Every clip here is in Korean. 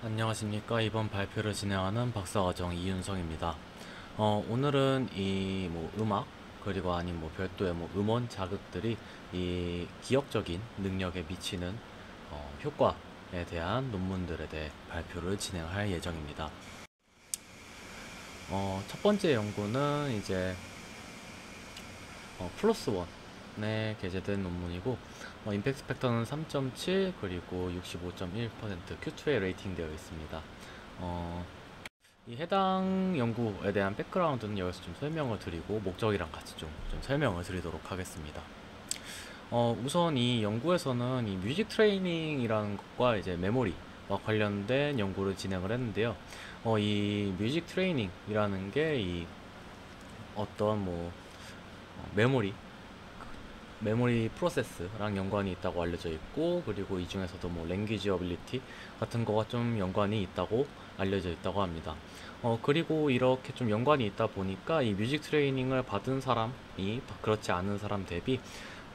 안녕하십니까. 이번 발표를 진행하는 박사과정 이윤성입니다. 오늘은 이 음악 그리고 아닌 별도의 음원 자극들이 이 기억적인 능력에 미치는 효과에 대한 논문들에 대해 발표를 진행할 예정입니다. 첫 번째 연구는 이제 플러스 원에 게재된 논문이고, 임팩트 팩터는 3.7 그리고 65.1% Q2에 레이팅되어 있습니다. 이 해당 연구에 대한 백그라운드는 여기서 좀 설명을 드리고 목적이랑 같이 좀 설명을 드리도록 하겠습니다. 우선 이 연구에서는 이 뮤직 트레이닝이라는 것과 이제 메모리와 관련된 연구를 진행을 했는데요. 이 뮤직 트레이닝이라는 게 이 어떤 메모리 프로세스랑 연관이 있다고 알려져 있고, 그리고 이 중에서도 랭귀지 어빌리티 같은 거가 좀 연관이 있다고 알려져 있다고 합니다. 그리고 이렇게 좀 연관이 있다 보니까 이 뮤직 트레이닝을 받은 사람이 그렇지 않은 사람 대비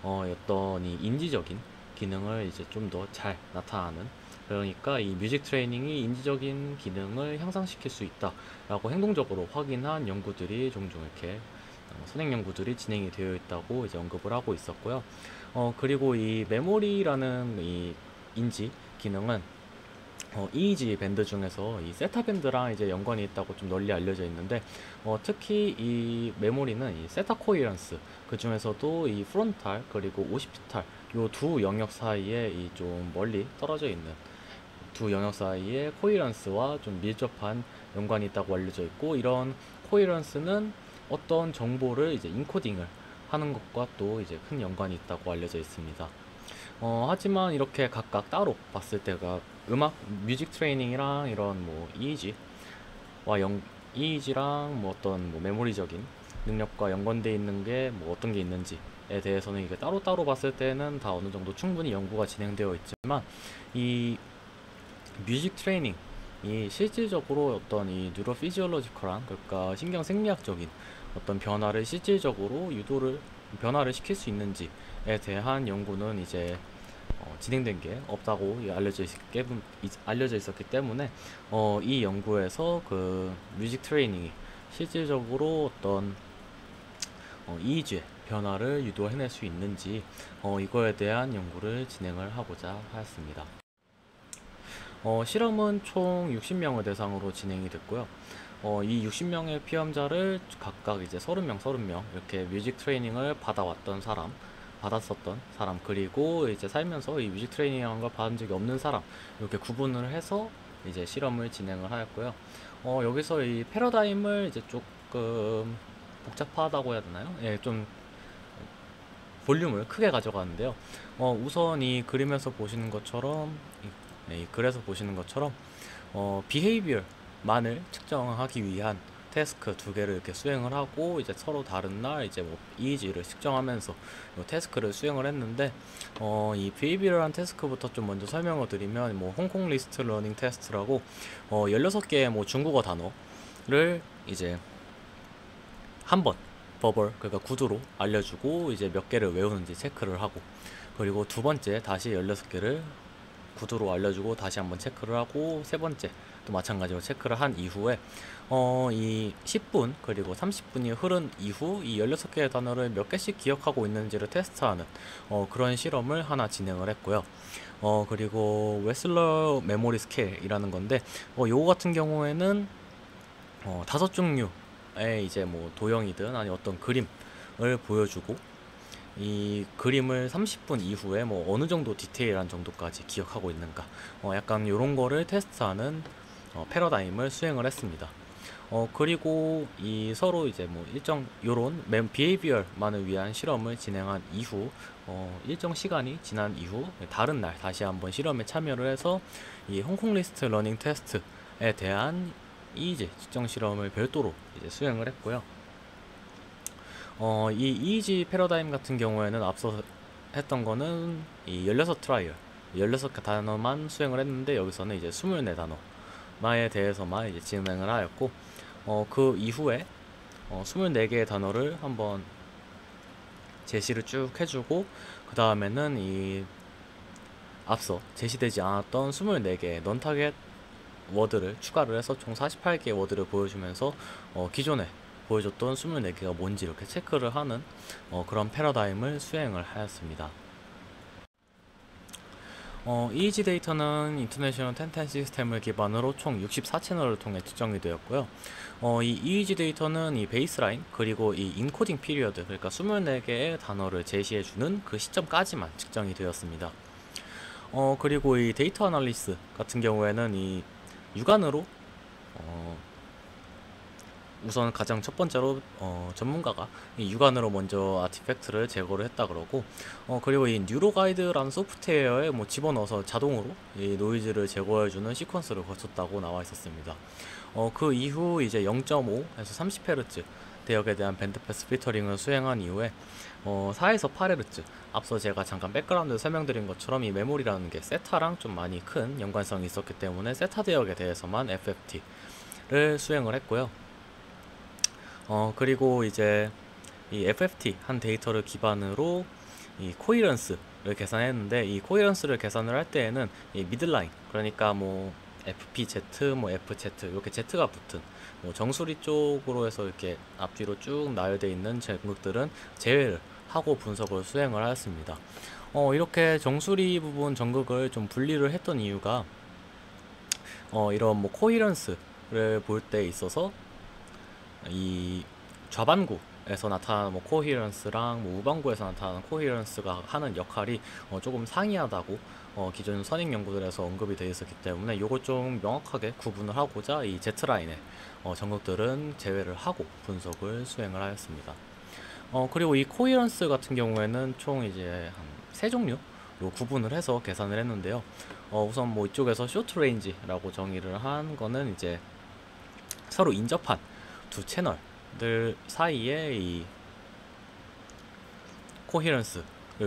어떤 이 인지적인 기능을 이제 좀 더 잘 나타나는, 그러니까 이 뮤직 트레이닝이 인지적인 기능을 향상시킬 수 있다라고 행동적으로 확인한 연구들이 종종 이렇게 선행 연구들이 진행이 되어 있다고 이제 언급을 하고 있었고요. 그리고 이 메모리라는 이 인지 기능은 EEG 밴드 중에서 이 세타 밴드랑 이제 연관이 있다고 좀 널리 알려져 있는데, 특히 이 메모리는 이 세타 코이런스, 그 중에서도 이 프론탈 그리고 오시피탈 요 두 영역 사이에 이 좀 멀리 떨어져 있는 두 영역 사이에 코이런스와 좀 밀접한 연관이 있다고 알려져 있고, 이런 코이런스는 어떤 정보를 이제 인코딩을 하는 것과 또 이제 큰 연관이 있다고 알려져 있습니다. 하지만 이렇게 각각 따로 봤을 때가 음악, 뮤직 트레이닝이랑 이런 EEG와 EEG랑 어떤 메모리적인 능력과 연관돼 있는 게 어떤 게 있는지에 대해서는 이게 따로따로 봤을 때는 다 어느 정도 충분히 연구가 진행되어 있지만, 이 뮤직 트레이닝 이 실질적으로 어떤 이 뉴로피지올로지컬한, 그러니까 신경 생리학적인 어떤 변화를 실질적으로 변화를 시킬 수 있는지에 대한 연구는 이제 진행된 게 없다고 알려져 있었기 때문에 이 연구에서 그 뮤직 트레이닝이 실질적으로 어떤 EEG의 변화를 유도해낼 수 있는지 이거에 대한 연구를 진행을 하고자 하였습니다. 실험은 총 60명을 대상으로 진행이 됐고요. 이 60명의 피험자를 각각 이제 30명 이렇게 뮤직 트레이닝을 받았었던 사람, 그리고 이제 살면서 이 뮤직 트레이닝이라는 걸 받은 적이 없는 사람, 이렇게 구분을 해서 이제 실험을 진행을 하였고요. 여기서 이 패러다임을 이제 조금 복잡하다고 해야 되나요? 예, 좀 볼륨을 크게 가져가는데요. 우선 이 그림에서 보시는 것처럼 이 글에서 보시는 것처럼 비헤이비얼만을 측정하기 위한 태스크 두 개를 이렇게 수행을 하고, 이제 서로 다른 날 이제 EEG를 측정하면서 이 태스크를 수행을 했는데, 이 비헤이비얼한 태스크부터 좀 먼저 설명을 드리면 홍콩 리스트 러닝 테스트라고 16개의 중국어 단어를 이제 한번 버벌, 그러니까 구두로 알려주고 이제 몇 개를 외우는지 체크를 하고, 그리고 두 번째 다시 16개를 구두로 알려주고 다시 한번 체크를 하고, 세 번째 또 마찬가지로 체크를 한 이후에 이 10분 그리고 30분이 흐른 이후 이 16개의 단어를 몇 개씩 기억하고 있는지를 테스트하는 그런 실험을 하나 진행을 했고요. 그리고 웨슬러 메모리 스케일이라는 건데, 요거 같은 경우에는 5종류의 이제 도형이든 아니 어떤 그림을 보여주고, 이 그림을 30분 이후에 어느 정도 디테일한 정도까지 기억하고 있는가, 약간 요런 거를 테스트하는 패러다임을 수행을 했습니다. 그리고 이 서로 이제 일정 요런 비헤이비얼만을 위한 실험을 진행한 이후 일정 시간이 지난 이후 다른 날 다시 한번 실험에 참여를 해서 이 홍콩 리스트 러닝 테스트에 대한 EEG 측정 실험을 별도로 이제 수행을 했고요. 이 EEG 패러다임 같은 경우에는 앞서 했던 거는 이 16트라이얼 16개 단어만 수행을 했는데, 여기서는 이제 24단어에 대해서만 이제 진행을 하였고, 그 이후에 24개의 단어를 한번 제시를 쭉 해주고, 그 다음에는 이 앞서 제시되지 않았던 24개의 넌 타겟 워드를 추가를 해서 총 48개의 워드를 보여주면서 기존에 보여줬던 24개가 뭔지 이렇게 체크를 하는 그런 패러다임을 수행을 하였습니다. EEG 데이터는 인터내셔널 텐텐 시스템을 기반으로 총 64채널을 통해 측정이 되었고요. 이 EEG 데이터는 이 베이스라인 그리고 이 인코딩 피리어드, 그러니까 24개의 단어를 제시해주는 그 시점까지만 측정이 되었습니다. 그리고 이 데이터 아날리스 같은 경우에는 이 육안으로 우선 가장 첫 번째로 전문가가 이 육안으로 먼저 아티팩트를 제거를 했다 그러고, 그리고 이 뉴로가이드라는 소프트웨어에 뭐 집어넣어서 자동으로 이 노이즈를 제거해주는 시퀀스를 거쳤다고 나와 있었습니다. 그 이후 이제 0.5에서 30Hz 대역에 대한 밴드패스 필터링을 수행한 이후에 4에서 8Hz, 앞서 제가 잠깐 백그라운드 설명드린 것처럼 이 메모리라는 게 세타랑 좀 많이 큰 연관성이 있었기 때문에 세타 대역에 대해서만 FFT를 수행을 했고요. 그리고 이제 이 FFT 한 데이터를 기반으로 이 코히런스를 계산했는데, 이 코히런스를 계산을 할 때에는 이 미들라인, 그러니까 뭐 FPZ, 뭐 FZ 이렇게 Z가 붙은 뭐 정수리 쪽으로 해서 이렇게 앞뒤로 쭉 나열되어 있는 전극들은 제외를 하고 분석을 수행을 하였습니다. 이렇게 정수리 부분 전극을 좀 분리를 했던 이유가 이런 뭐 코히런스를 볼 때 있어서 이 좌반구에서 나타나는 뭐 코히런스랑 뭐 우반구에서 나타나는 코히런스가 하는 역할이 조금 상이하다고 기존 선행 연구들에서 언급이 되어 있었기 때문에 이걸 좀 명확하게 구분을 하고자 이 Z라인의 전극들은 제외를 하고 분석을 수행을 하였습니다. 그리고 이 코히런스 같은 경우에는 총 이제 한 세 종류로 구분을 해서 계산을 했는데요. 우선 뭐 이쪽에서 쇼트 레인지라고 정의를 한 거는 이제 서로 인접한 두 채널들 사이에 이 코히런스를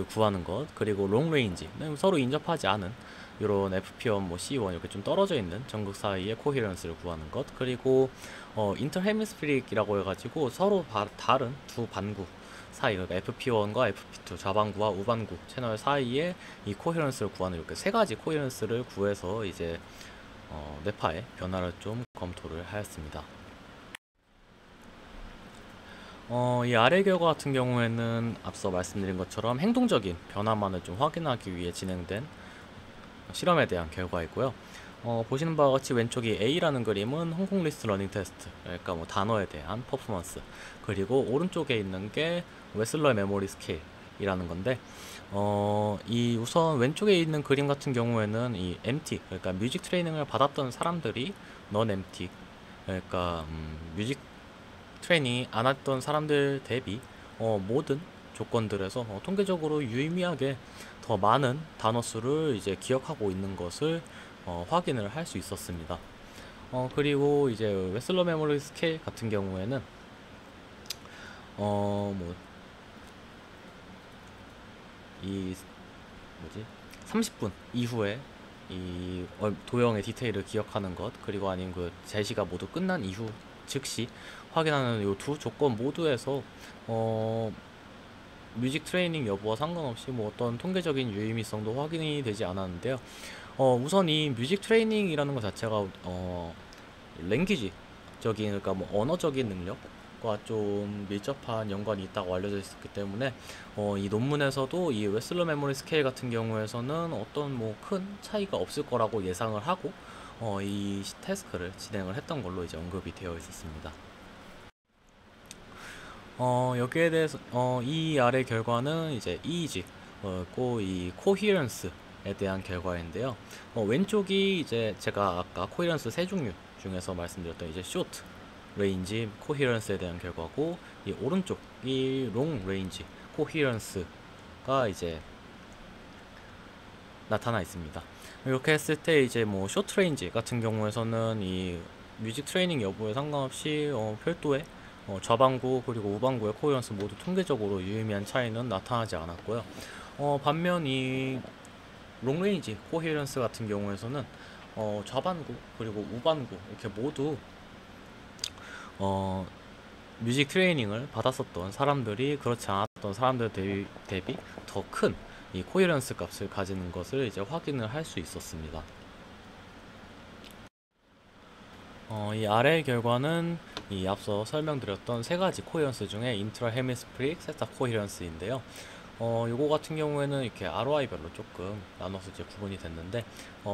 구하는 것, 그리고 롱 레인지는 서로 인접하지 않은 이런 FP1, 뭐 C1 이렇게 좀 떨어져 있는 전극 사이의 코히런스를 구하는 것, 그리고 인터헤미스피릭이라고 해가지고 서로 다른 두 반구 사이, 그러니까 FP1과 FP2 좌반구와 우반구 채널 사이에 이 코히런스를 구하는, 이렇게 세 가지 코히런스를 구해서 이제 뇌파의 변화를 좀 검토를 하였습니다. 이 아래 결과 같은 경우에는 앞서 말씀드린 것처럼 행동적인 변화만을 좀 확인하기 위해 진행된 실험에 대한 결과이고요. 보시는 바와 같이 왼쪽이 A라는 그림은 홍콩 리스트 러닝 테스트, 그러니까 뭐 단어에 대한 퍼포먼스, 그리고 오른쪽에 있는 게 웨슬러 메모리 스케일이라는 건데, 이 우선 왼쪽에 있는 그림 같은 경우에는 이 MT, 그러니까 뮤직 트레이닝을 받았던 사람들이 넌 MT, 그러니까 뮤직 트레이닝이 안 했던 사람들 대비 모든 조건들에서 통계적으로 유의미하게 더 많은 단어 수를 이제 기억하고 있는 것을 확인을 할 수 있었습니다. 그리고 이제 웨슬러 메모리 스케일 같은 경우에는 뭐 이 뭐지 30분 이후에 이 도형의 디테일을 기억하는 것, 그리고 아닌 그 제시가 모두 끝난 이후 즉시 확인하는 이 두 조건 모두에서 뮤직 트레이닝 여부와 상관없이 뭐 어떤 통계적인 유의미성도 확인이 되지 않았는데요. 우선 이 뮤직 트레이닝이라는 것 자체가 랭귀지적인, 그러니까 뭐 언어적인 능력과 좀 밀접한 연관이 있다고 알려져 있었기 때문에 이 논문에서도 이 웨슬러 메모리 스케일 같은 경우에서는 어떤 뭐 큰 차이가 없을 거라고 예상을 하고 이 태스크를 진행을 했던 걸로 이제 언급이 되어 있었습니다. 여기에 대해서 이 아래 결과는 이제 EEG, 이 코히런스에 대한 결과인데요. 왼쪽이 이제 제가 아까 코히런스 세 종류 중에서 말씀드렸던 이제 쇼트 레인지 코히런스에 대한 결과고, 이 오른쪽이 롱 레인지 코히런스가 이제 나타나 있습니다. 이렇게 했을 때 이제 뭐 쇼트 레인지 같은 경우에서는 이 뮤직 트레이닝 여부에 상관없이 별도의 좌반구 그리고 우반구의 코히런스 모두 통계적으로 유의미한 차이는 나타나지 않았고요. 반면 이 롱레인지 코히런스 같은 경우에서는 좌반구 그리고 우반구 이렇게 모두 뮤직 트레이닝을 받았었던 사람들이 그렇지 않았던 사람들 대비 더 큰 이 코히런스 값을 가지는 것을 이제 확인을 할 수 있었습니다. 이 아래의 결과는 이 앞서 설명드렸던 세 가지 코헤런스 중에 인트라 헤미스피릭 세타 코헤런스인데요. 요거 같은 경우에는 이렇게 ROI별로 조금 나눠서 이제 구분이 됐는데,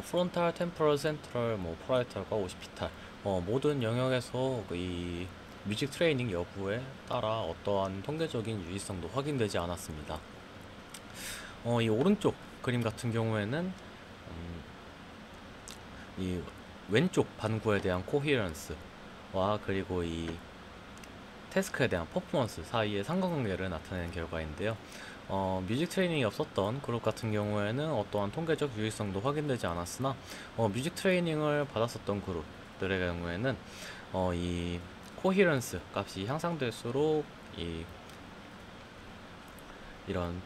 프론탈, 템포럴, 센트럴, 뭐 파라이탈과 오시피탈, 모든 영역에서 이 뮤직 트레이닝 여부에 따라 어떠한 통계적인 유의성도 확인되지 않았습니다. 이 오른쪽 그림 같은 경우에는 이 왼쪽 반구에 대한 코히런스와 그리고 이 태스크에 대한 퍼포먼스 사이의 상관관계를 나타내는 결과인데요. 뮤직 트레이닝이 없었던 그룹 같은 경우에는 어떠한 통계적 유의성도 확인되지 않았으나, 뮤직 트레이닝을 받았었던 그룹들의 경우에는 이 코히런스 값이 향상될수록 이런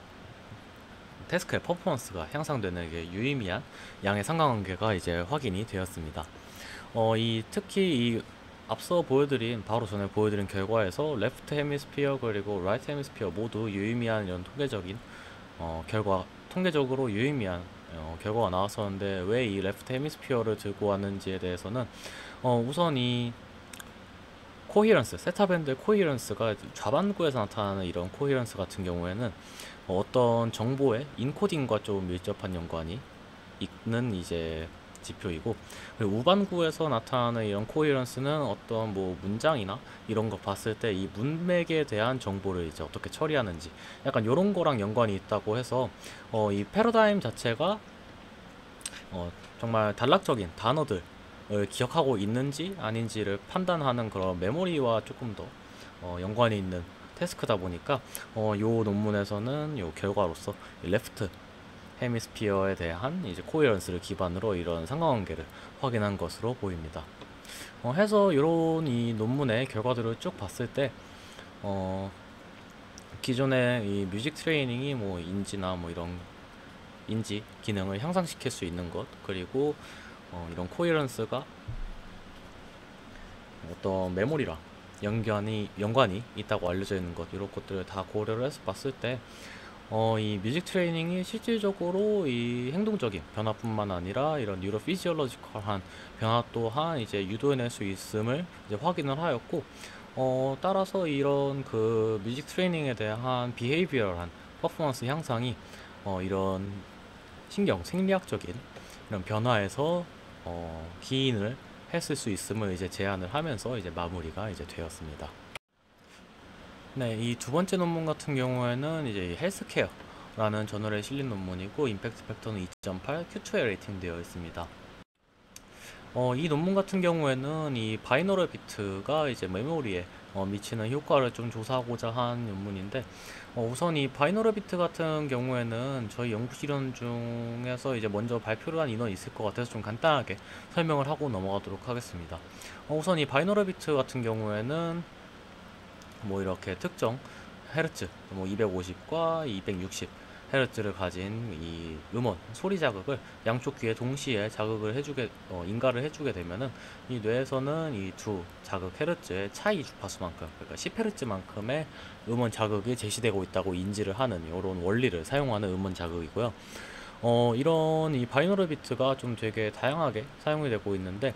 태스크의 퍼포먼스가 향상되는 게 유의미한 양의 상관관계가 이제 확인이 되었습니다. 특히 이 앞서 보여드린 바로 전에 보여드린 결과에서 레프트 헤미스피어 그리고 라이트 헤미스피어 모두 유의미한 이런 통계적으로 유의미한 결과가 나왔었는데, 왜 이 레프트 헤미스피어를 들고 왔는지에 대해서는 우선 이 코히런스, 세타밴드의 코히런스가 좌반구에서 나타나는 이런 코히런스 같은 경우에는 어떤 정보의 인코딩과 좀 밀접한 연관이 있는 이제 지표이고, 그리고 우반구에서 나타나는 이런 코히런스는 어떤 뭐 문장이나 이런 거 봤을 때 이 문맥에 대한 정보를 이제 어떻게 처리하는지 약간 이런 거랑 연관이 있다고 해서 이 패러다임 자체가 정말 단락적인 단어들을 기억하고 있는지 아닌지를 판단하는 그런 메모리와 조금 더 연관이 있는 태스크다 보니까 요 논문에서는 요 결과로서 레프트 헤미스피어에 대한 이제 코헤런스를 기반으로 이런 상관관계를 확인한 것으로 보입니다. 해서 이런 이 논문의 결과들을 쭉 봤을 때 기존의 이 뮤직 트레이닝이 뭐 인지나 뭐 이런 인지 기능을 향상시킬 수 있는 것, 그리고 이런 코헤런스가 어떤 메모리랑 연관이 있다고 알려져 있는 것, 이런 것들을 다 고려를 해서 봤을 때 이 뮤직 트레이닝이 실질적으로 이 행동적인 변화뿐만 아니라 이런 뉴로 피지올로지컬한 변화 또한 이제 유도해낼 수 있음을 이제 확인을 하였고, 따라서 이런 그 뮤직 트레이닝에 대한 비헤이비어럴한 퍼포먼스 향상이 이런 생리학적인 이런 변화에서 기인을 했을 수 있음을 이제 제안을 하면서 이제 마무리가 이제 되었습니다. 네, 이 두 번째 논문 같은 경우에는 이제 헬스케어라는 저널에 실린 논문이고, 임팩트 팩터는 2.8, Q2에 레이팅되어 있습니다. 이 논문 같은 경우에는 이 바이너럴 비트가 이제 메모리에 미치는 효과를 좀 조사하고자 한 논문인데, 우선 이 바이너럴 비트 같은 경우에는 저희 연구 실현 중에서 이제 먼저 발표를 한 인원이 있을 것 같아서 좀 간단하게 설명을 하고 넘어가도록 하겠습니다. 우선 이 바이너럴 비트 같은 경우에는 뭐 이렇게 특정 헤르츠, 뭐 250과 260 헤르츠를 가진 이 음원, 소리 자극을 양쪽 귀에 동시에 인가를 해주게 되면은 이 뇌에서는 이 두 자극 헤르츠의 차이 주파수만큼, 그러니까 10헤르츠만큼의 음원 자극이 제시되고 있다고 인지를 하는 이런 원리를 사용하는 음원 자극이고요. 이런 이 바이너럴 비트가 좀 되게 다양하게 사용이 되고 있는데,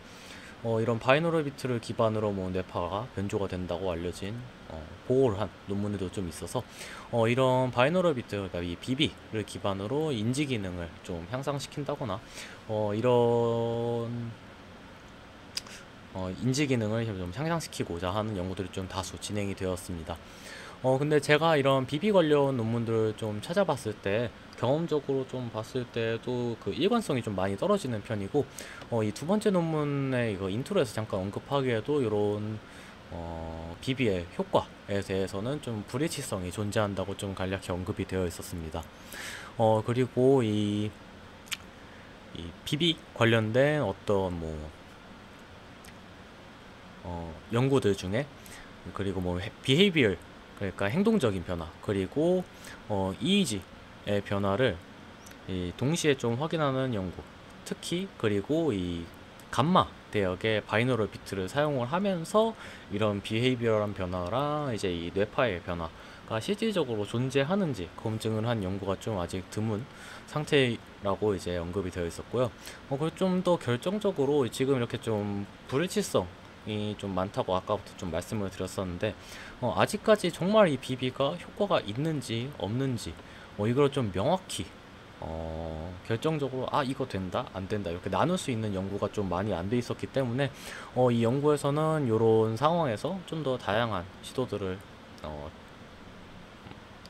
이런 바이너럴 비트를 기반으로 뭐 뇌파가 변조가 된다고 알려진 보고를 한 논문들도 좀 있어서 이런 바이너럴 비트, 그러니까 이 BB를 기반으로 인지 기능을 좀 향상시킨다거나 이런 인지 기능을 좀 향상시키고자 하는 연구들이 좀 다수 진행이 되었습니다. 근데 제가 이런 BB 관련 논문들을 좀 찾아봤을 때, 경험적으로 좀 봤을 때도 그 일관성이 좀 많이 떨어지는 편이고, 이 두 번째 논문의 이거 인트로에서 잠깐 언급하기에도 이런 BB의 효과에 대해서는 좀 불일치성이 존재한다고 좀 간략히 언급이 되어 있었습니다. 그리고 이 BB 관련된 어떤 뭐 연구들 중에, 그리고 뭐 비헤이비얼, 그러니까 행동적인 변화, 그리고 EEG의 변화를 동시에 좀 확인하는 연구, 특히 그리고 이 감마 대역의 바이너럴 비트를 사용을 하면서 이런 비헤이비어럴한 변화랑 이제 이 뇌파의 변화가 실질적으로 존재하는지 검증을 한 연구가 좀 아직 드문 상태라고 이제 언급이 되어 있었고요. 그리고 좀 더 결정적으로 지금 이렇게 좀 불일치성 좀 많다고 아까부터 좀 말씀을 드렸었는데, 아직까지 정말 이 비비가 효과가 있는지 없는지 이걸 좀 명확히 결정적으로 이거 된다 안 된다 이렇게 나눌 수 있는 연구가 좀 많이 안 돼 있었기 때문에 이 연구에서는 이런 상황에서 좀 더 다양한 시도들을 어,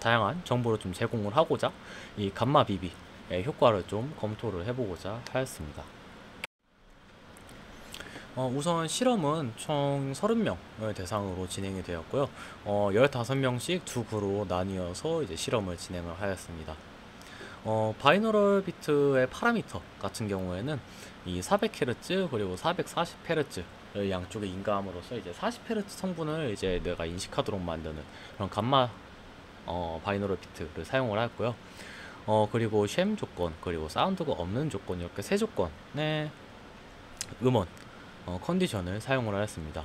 다양한 정보를 좀 제공을 하고자 이 감마 비비의 효과를 좀 검토를 해보고자 하였습니다. 우선 실험은 총 30명을 대상으로 진행이 되었고요. 15명씩 두 그룹으로 나뉘어서 이제 실험을 진행을 하였습니다. 바이너럴 비트의 파라미터 같은 경우에는 이 400Hz 그리고 440Hz를 양쪽에 인가함으로써 이제 40Hz 성분을 이제 내가 인식하도록 만드는 그런 감마 바이너럴 비트를 사용을 했고요. 그리고 쉔 조건 그리고 사운드가 없는 조건 이렇게 세 조건의 음원 컨디션을 사용을 하였습니다.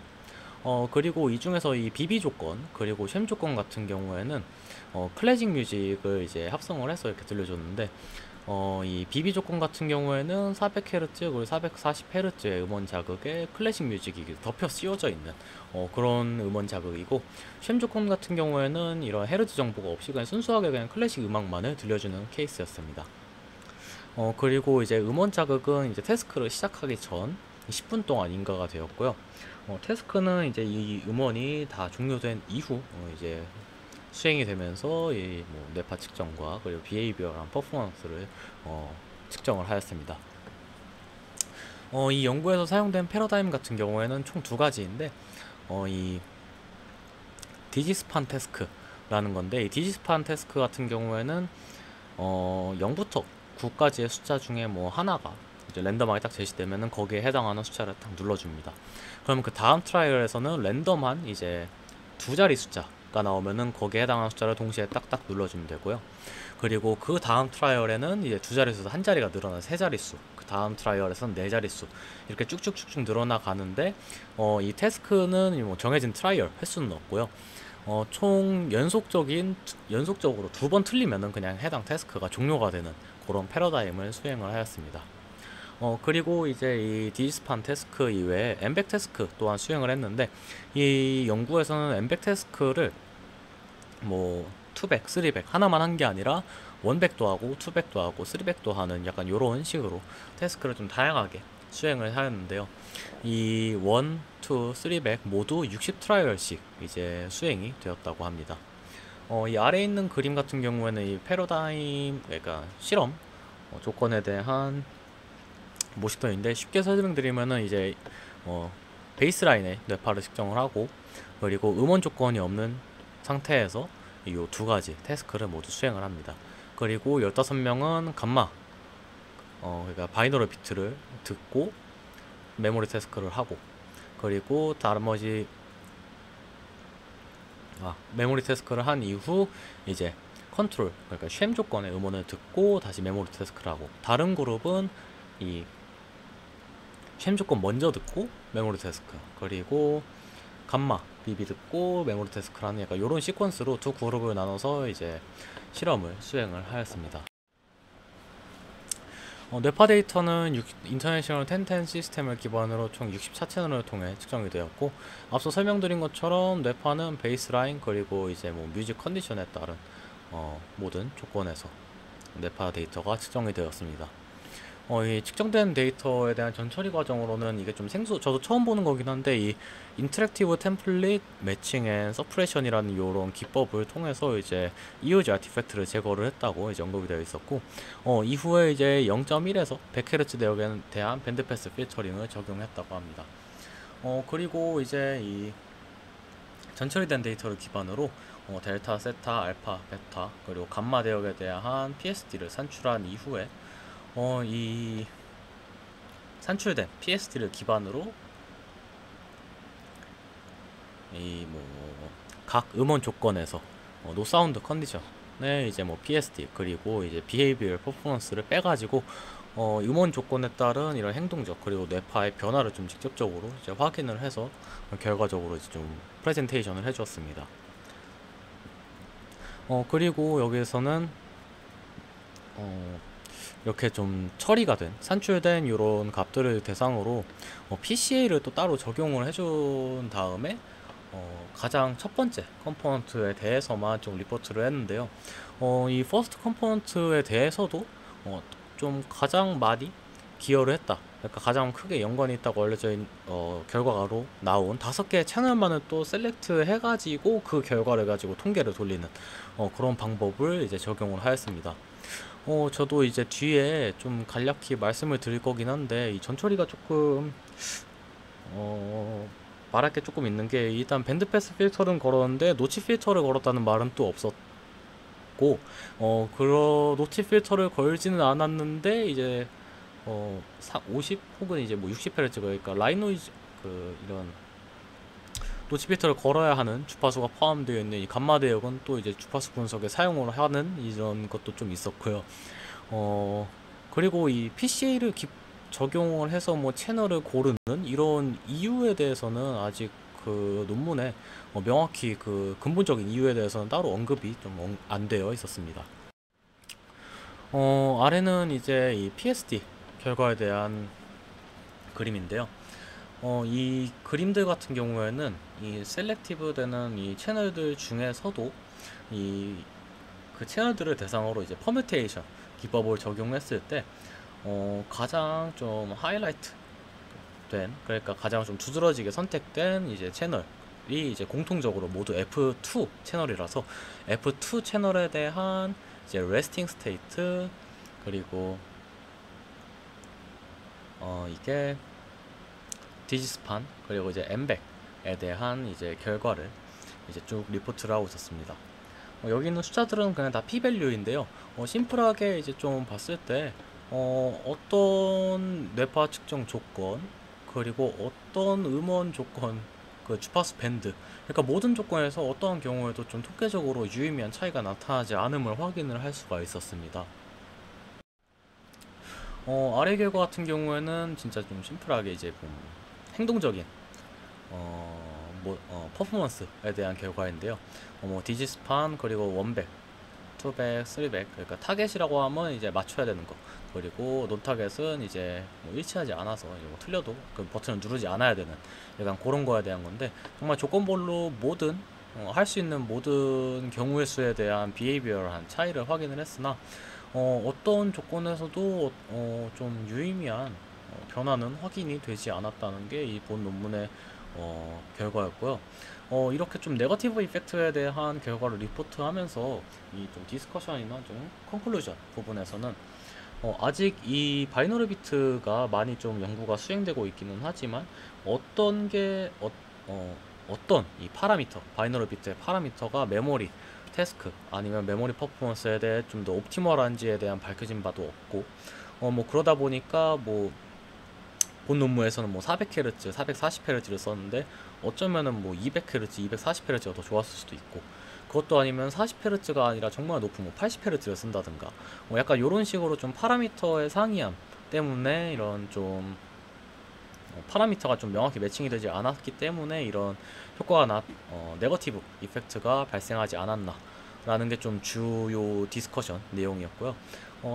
그리고 이 중에서 이 비비 조건 그리고 쉔 조건 같은 경우에는 클래식 뮤직을 이제 합성을 해서 이렇게 들려줬는데 이 비비 조건 같은 경우에는 400Hz 그리고 440Hz의 음원 자극에 클래식 뮤직이 덮여 씌워져 있는 그런 음원 자극이고, 쉔 조건 같은 경우에는 이런 헤르츠 정보가 없이 그냥 순수하게 그냥 클래식 음악만을 들려주는 케이스였습니다. 그리고 이제 음원 자극은 이제 태스크를 시작하기 전 10분 동안 인가가 되었고요. 태스크는 이제 이 음원이 다 종료된 이후 이제 수행이 되면서 이 뭐 뇌파 측정과 그리고 비헤이비어랑 퍼포먼스를 측정을 하였습니다. 이 연구에서 사용된 패러다임 같은 경우에는 총 두 가지인데 이 디지스판 태스크라는 건데, 이 디지스판 태스크 같은 경우에는 0부터 9까지의 숫자 중에 뭐 하나가 이제 랜덤하게 딱 제시되면은 거기에 해당하는 숫자를 딱 눌러줍니다. 그러면 그 다음 트라이얼에서는 랜덤한 이제 두 자리 숫자가 나오면은 거기에 해당하는 숫자를 동시에 딱딱 눌러주면 되고요. 그리고 그 다음 트라이얼에는 이제 두 자릿수에서 한 자리가 늘어나 세 자릿수, 그 다음 트라이얼에서는 네 자릿수 이렇게 쭉쭉쭉쭉 늘어나 가는데 이 태스크는 뭐 정해진 트라이얼 횟수는 없고요. 총 연속적으로 두 번 틀리면은 그냥 해당 태스크가 종료가 되는 그런 패러다임을 수행을 하였습니다. 그리고 이제 이 디지스판 태스크 이외에 엠벡 태스크 또한 수행을 했는데, 이 연구에서는 엠벡 태스크를 뭐 2백, 3백 하나만 한 게 아니라 1백도 하고 2백도 하고 3백도 하는 약간 요런 식으로 태스크를 좀 다양하게 수행을 하였는데요. 이 1, 2, 3백 모두 60 트라이얼씩 이제 수행이 되었다고 합니다. 이 아래에 있는 그림 같은 경우에는 이 패러다임, 그러니까 실험 조건에 대한 모식도인데, 쉽게 설명드리면은 이제 베이스라인에 뇌파를 측정을 하고, 그리고 음원 조건이 없는 상태에서 이 두 가지 태스크를 모두 수행을 합니다. 그리고 15명은 감마 그러니까 바이너럴 비트를 듣고 메모리 태스크를 하고, 그리고 나머지 메모리 태스크를 한 이후 이제 컨트롤 그러니까 쉔 조건의 음원을 듣고 다시 메모리 태스크를 하고, 다른 그룹은 이 쉔 조건 먼저 듣고 메모리 태스크, 그리고 감마 비비 듣고 메모리 태스크라는 약간 이런 시퀀스로 두 그룹을 나눠서 이제 실험을 수행을 하였습니다. 뇌파 데이터는 인터내셔널 1010 시스템을 기반으로 총 64채널을 통해 측정이 되었고, 앞서 설명드린 것처럼 뇌파는 베이스라인 그리고 이제 뭐 뮤직 컨디션에 따른 모든 조건에서 뇌파 데이터가 측정이 되었습니다. 이 측정된 데이터에 대한 전처리 과정으로는 이게 좀 저도 처음 보는 거긴 한데, 이 인터랙티브 템플릿 매칭 앤 서프레션이라는 이런 기법을 통해서 이제 EOG 아티팩트를 제거를 했다고 이제 언급이 되어 있었고, 이후에 이제 0.1에서 100Hz 대역에 대한 밴드패스 필터링을 적용했다고 합니다. 그리고 이제 이 전처리된 데이터를 기반으로 델타, 세타, 알파, 베타 그리고 감마 대역에 대한 PSD를 산출한 이후에 이 산출된 PSD를 기반으로 이 뭐 각 음원 조건에서 노사운드 컨디션에 이제 뭐 PSD 그리고 이제 비헤이비얼 퍼포먼스를 빼가지고 음원 조건에 따른 이런 행동적 그리고 뇌파의 변화를 좀 직접적으로 이제 확인을 해서 결과적으로 이제 좀 프레젠테이션을 해주었습니다. 그리고 여기에서는 이렇게 좀 처리가 된 산출된 이런 값들을 대상으로 PCA를 또 따로 적용을 해준 다음에 가장 첫 번째 컴포넌트에 대해서만 좀 리포트를 했는데요. 이 퍼스트 컴포넌트에 대해서도 좀 가장 많이 기여를 했다. 그러니까 가장 크게 연관이 있다고 알려져 있는 결과로 나온 5개의 채널만을 또 셀렉트 해가지고 그 결과를 가지고 통계를 돌리는 그런 방법을 이제 적용을 하였습니다. 저도 이제 뒤에 좀 간략히 말씀을 드릴 거긴 한데 이 전처리가 조금 말할 게 조금 있는 게, 일단 밴드패스 필터는 걸었는데 노치 필터를 걸었다는 말은 또 없었고, 그런 노치 필터를 걸지는 않았는데 이제 50 혹은 이제 뭐 60Hz, 그러니까 라인 노이즈 이런 노치 필터를 걸어야 하는 주파수가 포함되어 있는 이 감마 대역은 또 이제 주파수 분석에 사용을 하는 이런 것도 좀 있었고요. 그리고 이 PCA를 적용을 해서 뭐 채널을 고르는 이런 이유에 대해서는 아직 그 논문에 명확히 그 근본적인 이유에 대해서는 따로 언급이 좀 안 되어 있었습니다. 아래는 이제 이 PSD 결과에 대한 그림인데요. 이 그림들 같은 경우에는 이 셀렉티브 되는 이 채널들 중에서도 그 채널들을 대상으로 이제 퍼뮤테이션 기법을 적용했을 때 가장 좀 하이라이트 된, 그러니까 가장 좀 두드러지게 선택된 이제 채널이 이제 공통적으로 모두 F2 채널이라서 F2 채널에 대한 이제 레스팅 스테이트, 그리고 이게 디지스판, 그리고 이제 엠백에 대한 이제 결과를 이제 쭉 리포트를 하고 있었습니다. 여기 있는 숫자들은 그냥 다 p-밸류인데요. 심플하게 이제 좀 봤을 때 어떤 뇌파 측정 조건, 그리고 어떤 음원 조건, 그 주파수 밴드, 그러니까 모든 조건에서 어떠한 경우에도 좀 통계적으로 유의미한 차이가 나타나지 않음을 확인을 할 수가 있었습니다. 아래 결과 같은 경우에는 진짜 좀 심플하게 이제 행동적인 퍼포먼스에 대한 결과인데요. 뭐 디지스판, 그리고 원백, 투백, 쓰리백, 그러니까 타겟이라고 하면 이제 맞춰야 되는 거, 그리고 논 타겟은 이제 뭐 일치하지 않아서 이제 뭐 틀려도 그 버튼을 누르지 않아야 되는 약간 그런 거에 대한 건데, 정말 조건별로 모든 할 수 있는 모든 경우의 수에 대한 비헤이비어한 차이를 확인을 했으나 어떤 조건에서도 좀 유의미한 변화는 확인이 되지 않았다는 게 이 본 논문의 결과였고요. 이렇게 좀 네거티브 이펙트에 대한 결과를 리포트하면서 이 좀 디스커션이나 좀 컨클루전 부분에서는 아직 이 바이너리 비트가 많이 좀 연구가 수행되고 있기는 하지만 어떤 이 파라미터, 바이너리 비트의 파라미터가 메모리 태스크 아니면 메모리 퍼포먼스에 대해 좀 더 옵티멀한지에 대한 밝혀진 바도 없고, 뭐 그러다 보니까 뭐 본 논문에서는 뭐 400Hz, 440Hz를 썼는데 어쩌면은 뭐 200Hz, 240Hz가 더 좋았을 수도 있고, 그것도 아니면 40Hz가 아니라 정말 높은 뭐 80Hz를 쓴다든가, 뭐 약간 이런 식으로 좀 파라미터의 상이함 때문에 이런 좀 파라미터가 좀 명확히 매칭이 되지 않았기 때문에 이런 효과가 네거티브 이펙트가 발생하지 않았나 라는 게 좀 주요 디스커션 내용이었고요.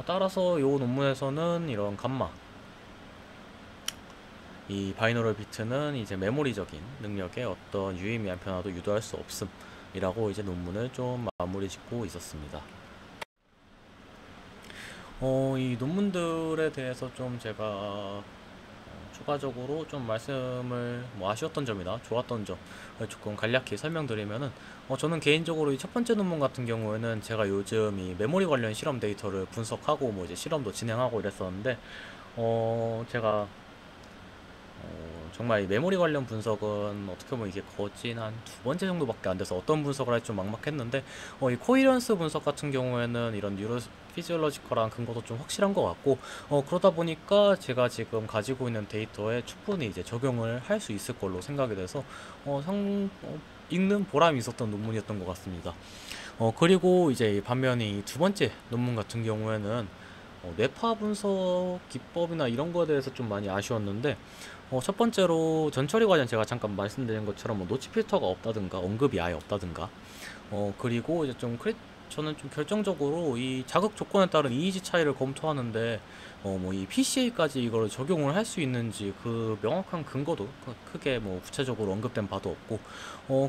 따라서 이 논문에서는 이런 감마, 이 바이너럴 비트는 이제 메모리적인 능력에 어떤 유의미한 변화도 유도할 수 없음이라고 이제 논문을 좀 마무리 짓고 있었습니다. 이 논문들에 대해서 좀 제가 추가적으로 좀 말씀을 뭐 아쉬웠던 점이나 좋았던 점을 조금 간략히 설명드리면은, 저는 개인적으로 이 첫 번째 논문 같은 경우에는 제가 요즘 이 메모리 관련 실험 데이터를 분석하고 뭐 이제 실험도 진행하고 이랬었는데, 제가 정말 이 메모리 관련 분석은 어떻게 보면 이게 거진 한 2번째 정도밖에 안 돼서 어떤 분석을 할지 좀 막막했는데, 이 코히런스 분석 같은 경우에는 이런 뉴로 피지올로지컬한 근거도 좀 확실한 것 같고, 그러다 보니까 제가 지금 가지고 있는 데이터에 충분히 이제 적용을 할 수 있을 걸로 생각이 돼서 읽는 보람이 있었던 논문이었던 것 같습니다. 그리고 이제 반면에 이 2번째 논문 같은 경우에는 뇌파 분석 기법이나 이런 거에 대해서 좀 많이 아쉬웠는데, 첫 번째로 전처리 관련 제가 잠깐 말씀드린 것처럼 뭐 노치 필터가 없다든가 언급이 아예 없다든가, 그리고 이제 좀 저는 좀 결정적으로 이 자극 조건에 따른 이미지 차이를 검토하는데 뭐 이 PCA까지 이걸 적용을 할 수 있는지 그 명확한 근거도 크게 뭐 구체적으로 언급된 바도 없고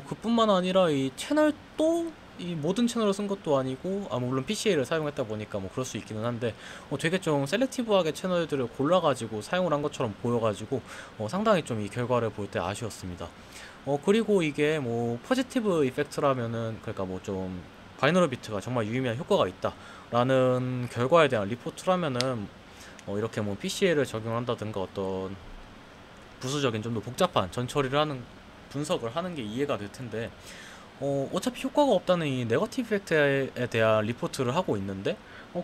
그뿐만 아니라 이 채널도 이 모든 채널을 쓴 것도 아니고 물론 PCA를 사용했다 보니까 뭐 그럴 수 있기는 한데 되게 좀 셀렉티브하게 채널들을 골라가지고 사용을 한 것처럼 보여가지고 상당히 좀 이 결과를 볼 때 아쉬웠습니다. 그리고 이게 뭐 포지티브 이펙트라면은 그러니까 뭐 좀 바이너럴 비트가 정말 유의미한 효과가 있다라는 결과에 대한 리포트라면은 이렇게 뭐 PCA를 적용한다든가 어떤 부수적인 좀 더 복잡한 전처리를 하는 분석을 하는 게 이해가 될 텐데 어차피 효과가 없다는 이 네거티브 이펙트에 대한 리포트를 하고 있는데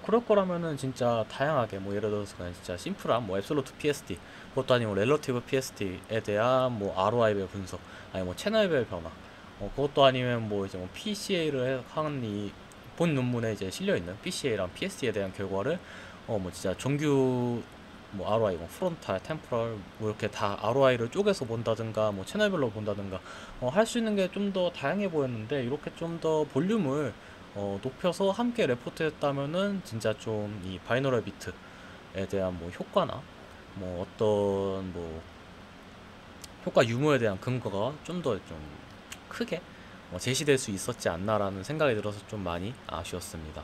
그럴 거라면은 진짜 다양하게 뭐 예를 들어서 그냥 진짜 심플한 뭐 앱솔루트 PSD 그것도 아니고 렐러티브 PSD에 대한 뭐 ROI별 분석 아니 뭐 채널별 변화 그것도 아니면 뭐 이제 뭐 PCA를 하는 이 본 논문에 이제 실려 있는 PCA랑 PSD에 대한 결과를 뭐 진짜 정규 뭐 ROI, 뭐 프론탈, 템포럴 뭐 이렇게 다 ROI를 쪼개서 본다든가 뭐 채널별로 본다든가 할 수 있는 게 좀 더 다양해 보였는데 이렇게 좀 더 볼륨을 높여서 함께 레포트했다면은 진짜 좀 이 바이너럴 비트에 대한 뭐 효과나 뭐 어떤 뭐 효과 유무에 대한 근거가 좀 더 좀 크게 제시될 수 있었지 않나라는 생각이 들어서 좀 많이 아쉬웠습니다.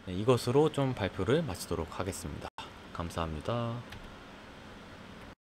네, 이것으로 좀 발표를 마치도록 하겠습니다. 감사합니다.